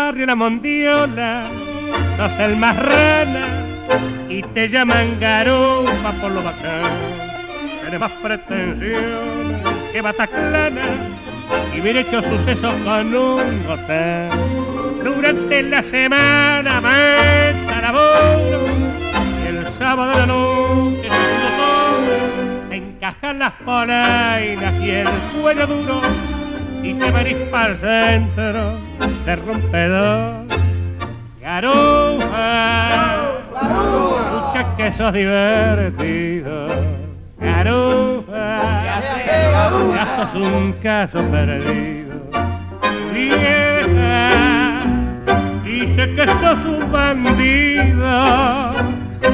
barrio La Mondiola, sos el más rana y te llaman garupa por lo bacán. Tienes más pretensiones que Bataclana y bien hecho sucesos con un hotel. Durante la semana meta laboro y el sábado de la noche te encajan las polainas y el cuello duro y te venís para el centro de rompedor. Garufa, escucha que sos divertido. Garufa, ya sos un caso perdido. Vieja, dice que sos un bandido,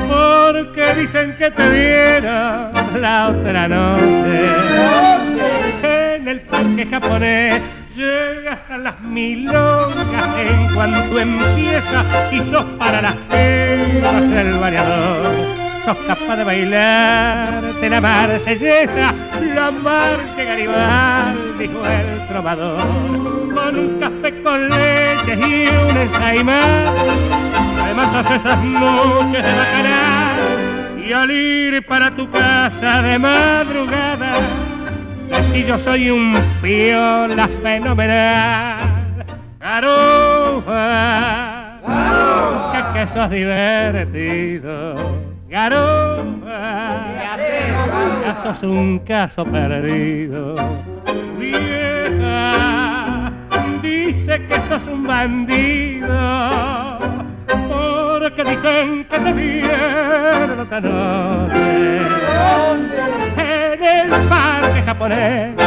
porque dicen que te vieron la otra noche en el parque japonés. Llegas a las milongas en cuanto empieza y sos para las pibas del variador. Sos capaz de bailar de la marsellesa, la marcha Garibaldi, dijo el trovador. Con un café con leche y un ensaimar, te matas esas noches de bacanal. Y al ir para tu casa de madrugada, si yo soy un piola fenomenal. Garufa, escucha que sos divertido. Garufa, ya sos un caso perdido. Vieja, dice que sos un bandido, porque dicen que te vieron esta noche en el parque japonés.